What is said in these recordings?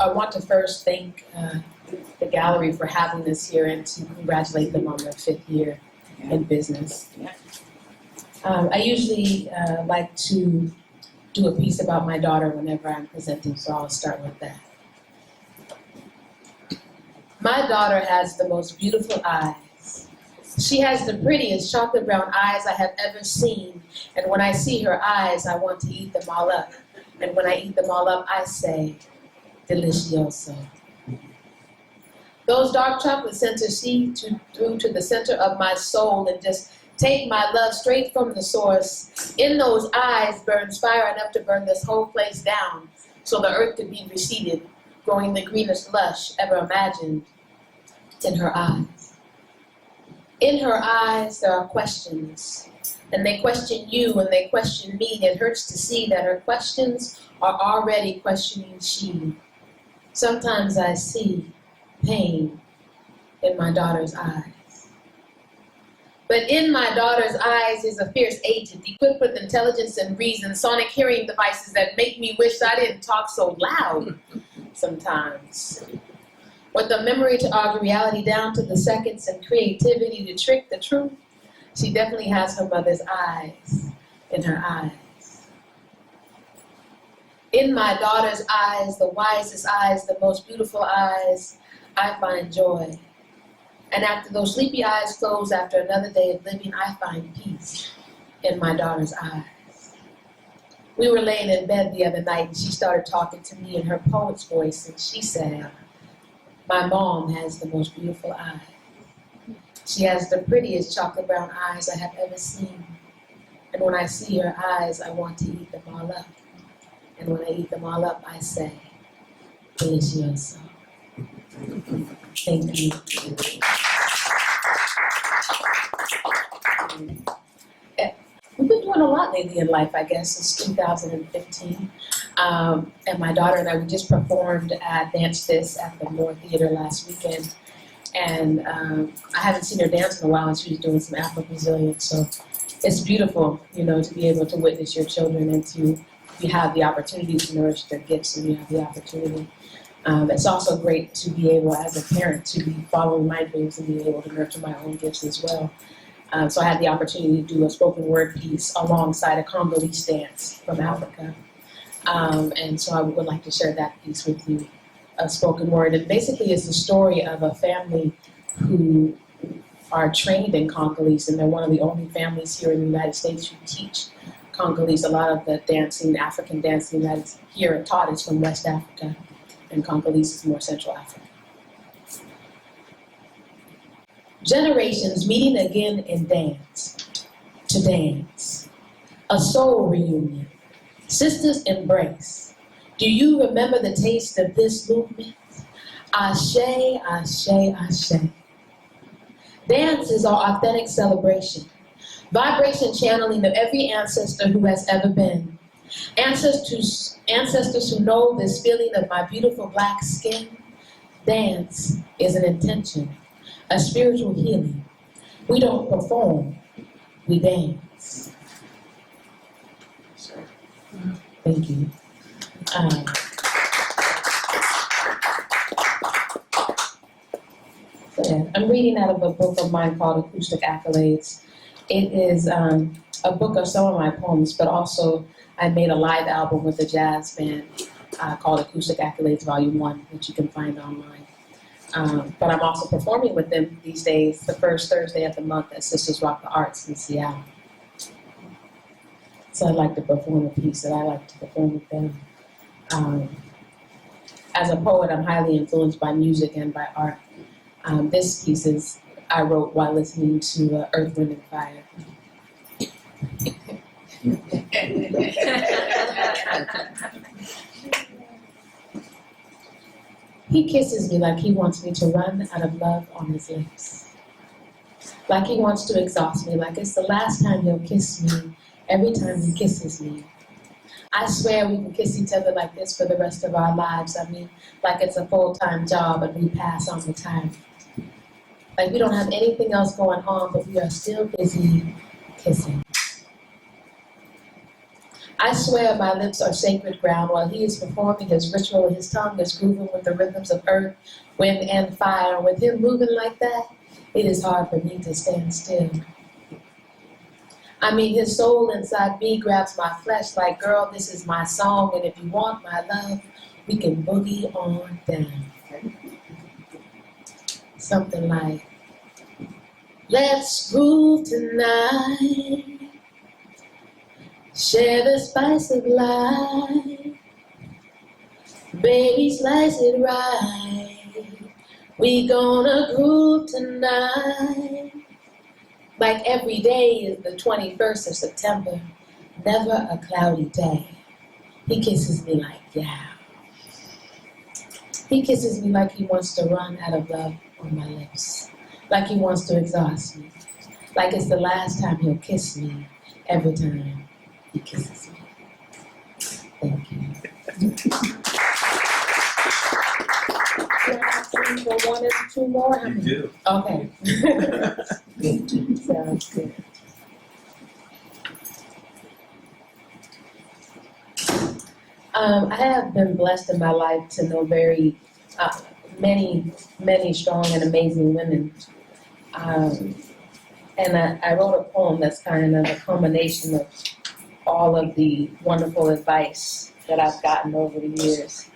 want to first thank the gallery for having us here and to congratulate them on their 5th year in business. I usually like to do a piece about my daughter whenever I'm presenting, so I'll start with that. My daughter has the most beautiful eyes. She has the prettiest chocolate brown eyes I have ever seen, and when I see her eyes, I want to eat them all up. And when I eat them all up, I say, delicioso. Those dark chocolate centers see through to the center of my soul and just take my love straight from the source. In those eyes burns fire enough to burn this whole place down, so the earth could be reseeded, growing the greenest lush ever imagined. In her eyes. In her eyes, there are questions. And they question you and they question me. It hurts to see that her questions are already questioning she. Sometimes I see pain in my daughter's eyes. But in my daughter's eyes is a fierce agent, equipped with intelligence and reason, sonic hearing devices that make me wish I didn't talk so loud sometimes. With the memory to argue reality down to the seconds and creativity to trick the truth, she definitely has her mother's eyes in her eyes. In my daughter's eyes, the wisest eyes, the most beautiful eyes, I find joy. And after those sleepy eyes close after another day of living, I find peace in my daughter's eyes. We were laying in bed the other night and she started talking to me in her poet's voice and she said, my mom has the most beautiful eyes. She has the prettiest chocolate brown eyes I have ever seen. And when I see her eyes, I want to eat them all up. And when I eat them all up, I say, delicioso. Thank you. We've been doing a lot lately in life, I guess, since 2015. And my daughter and I, we just performed at Dance This at the Moore Theater last weekend. And I haven't seen her dance in a while, and she was doing some Afro-Brazilian. So it's beautiful, you know, to be able to witness your children and to you have the opportunity to nourish their gifts and you have the opportunity. It's also great to be able, as a parent, to be following my dreams and be able to nurture my own gifts as well. So I had the opportunity to do a spoken word piece alongside a Congolese dance from Africa. And so I would like to share that piece with you, a spoken word. And basically it's the story of a family who are trained in Congolese, and they're one of the only families here in the United States who teach Congolese. A lot of the dancing, African dancing that is here and taught is from West Africa, and Congolese is more Central Africa. Generations meeting again in dance, to dance, a soul reunion, sisters embrace. Do you remember the taste of this movement? Ashe, ashe, ashe. Dance is our authentic celebration, vibration channeling of every ancestor who has ever been. Ancestors who know this feeling of my beautiful black skin. Dance is an intention, a spiritual healing. We don't perform, we dance. Thank you. I'm reading out of a book of mine called Acoustic Accolades. It is a book of some of my poems, but also I made a live album with a jazz band called Acoustic Accolades Volume 1, which you can find online. But I'm also performing with them these days, the first Thursday of the month at Sisters Rock the Arts in Seattle. So I'd like to perform a piece that I like to perform with them. As a poet, I'm highly influenced by music and by art. This piece I wrote while listening to Earth, Wind, and Fire. He kisses me like he wants me to run out of love on his lips. Like he wants to exhaust me, like it's the last time he'll kiss me, every time he kisses me. I swear we can kiss each other like this for the rest of our lives. I mean, like it's a full-time job and we pass on the time. Like we don't have anything else going on, but we are still busy kissing. I swear my lips are sacred ground while he is performing his ritual. His tongue is grooving with the rhythms of earth, wind, and fire. With him moving like that, it is hard for me to stand still. I mean, his soul inside me grabs my flesh like, girl, this is my song, and if you want my love, we can boogie on down. Something like, let's groove tonight, share the spice of life, baby, slice it right, we gonna groove tonight. Like every day is the 21st of September, never a cloudy day. He kisses me like, yeah. He kisses me like he wants to run out of love on my lips, like he wants to exhaust me, like it's the last time he'll kiss me every time he kisses me. Thank you. Can I sing for one or two more? How many? You do. Okay. Sounds good. I have been blessed in my life to know very many strong and amazing women. And I wrote a poem that's kind of a culmination of all of the wonderful advice that I've gotten over the years.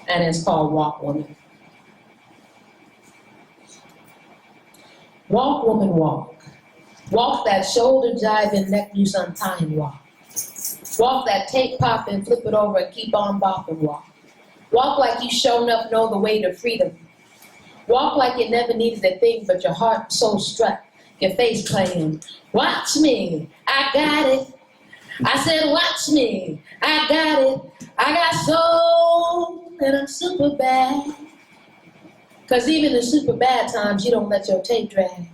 And it's called Walk Woman. Walk, woman, walk. Walk that shoulder jive and neck loose untying walk. Walk that take pop and flip it over and keep on bopping walk. Walk like you sure enough know the way to freedom. Walk like you never needed a thing but your heart so struck, your face playing. Watch me, I got it. I said watch me, I got it. I got soul and I'm super bad. Cause even in super bad times you don't let your tape drag.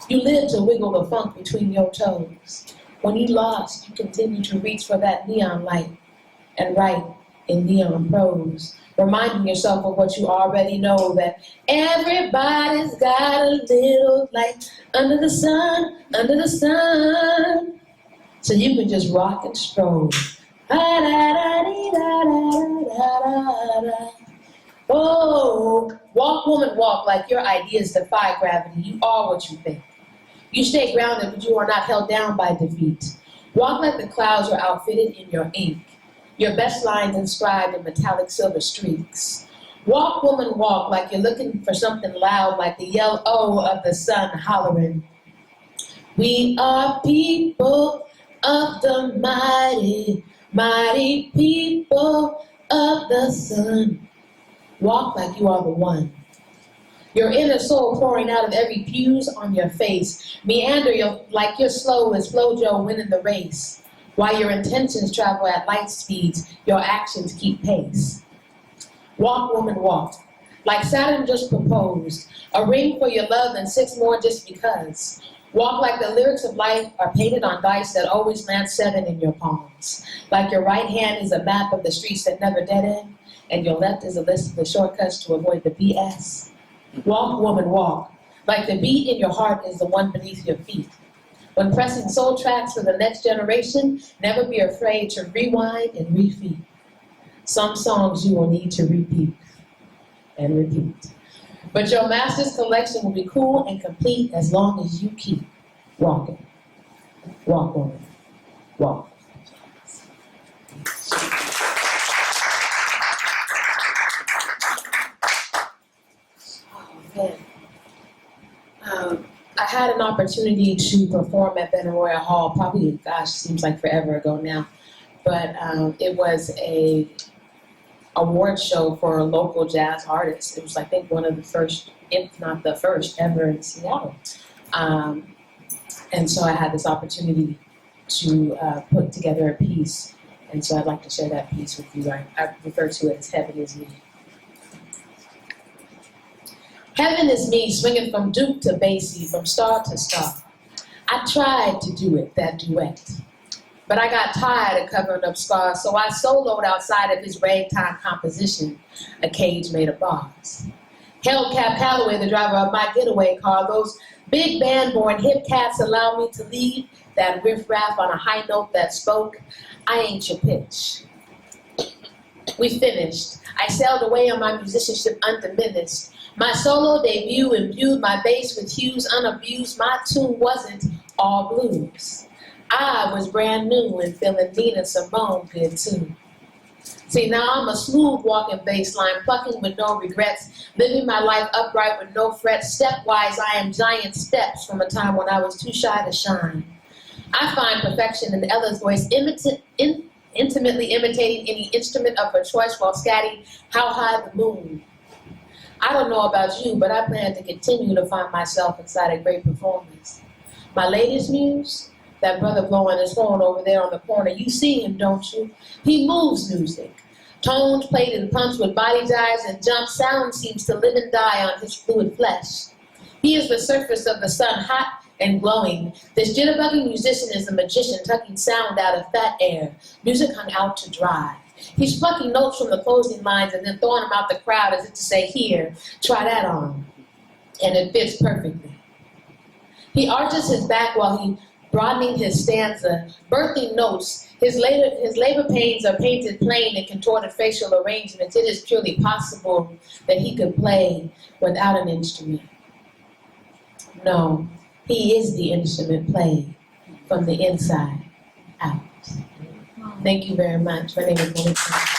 You live to wiggle the funk between your toes. When you lost, you continue to reach for that neon light and write in neon prose, reminding yourself of what you already know, that everybody's got a little light under the sun, under the sun. So you can just rock and stroll. Oh, walk, woman, walk like your ideas defy gravity. You are what you think. You stay grounded, but you are not held down by defeat. Walk like the clouds are outfitted in your ink, your best lines inscribed in metallic silver streaks. Walk, woman, walk like you're looking for something loud, like the yell O of the sun hollering. We are people of the mighty, mighty people of the sun. Walk like you are the one. Your inner soul pouring out of every fuse on your face. Meander like you're slow as Flojo winning the race. While your intentions travel at light speeds, your actions keep pace. Walk, woman, walk. Like Saturn just proposed. A ring for your love and 6 more just because. Walk like the lyrics of life are painted on dice that always land 7 in your palms. Like your right hand is a map of the streets that never dead end, and your left is a list of the shortcuts to avoid the BS. Walk, woman, walk. Like the beat in your heart is the one beneath your feet. When pressing soul tracks for the next generation, never be afraid to rewind and refeed. Some songs you will need to repeat and repeat. But your master's collection will be cool and complete as long as you keep walking. Walk, woman, walk. I had an opportunity to perform at Benaroya Hall, probably, gosh, seems like forever ago now, but it was a award show for local jazz artists. It was, I think, one of the first, if not the first, ever in Seattle. And so I had this opportunity to put together a piece, and so I'd like to share that piece with you. I refer to it as Heaven Is Me. Heaven is me, swinging from Duke to Basie, from star to star. I tried to do it, that duet, but I got tired of covering up scars, so I soloed outside of his ragtime composition, A Cage Made of Bars. Held Cab Calloway, the driver of my getaway car, those Big band born hip cats allow me to lead that riff-raff on a high note that spoke, I ain't your pitch. We finished. I sailed away on my musicianship undiminished. My solo debut imbued my bass with hues unabused. My tune wasn't all blues. I was brand new and feeling Nina Simone good too. See, now I'm a smooth walking bass line, plucking with no regrets, living my life upright with no frets. Stepwise, I am giant steps from a time when I was too shy to shine. I find perfection in Ella's voice, intimately imitating any instrument of her choice while scatting How High the Moon. I don't know about you, but I plan to continue to find myself inside a great performance. My latest muse, that brother blowing his horn over there on the corner, you see him, don't you? He moves music. Tones played and punched with body dives and jumps. Sound seems to live and die on his fluid flesh. He is the surface of the sun, hot and glowing. This jitterbugging musician is a magician, tucking sound out of fat air. Music hung out to dry. He's plucking notes from the closing lines and then throwing them out the crowd as if to say, here, try that on. And it fits perfectly. He arches his back while he broadening his stanza, birthing notes. His labor pains are painted plain and contorted facial arrangements. It is purely possible that he could play without an instrument. No, he is the instrument played from the inside out. Thank you very much. My name is Monique Franklin.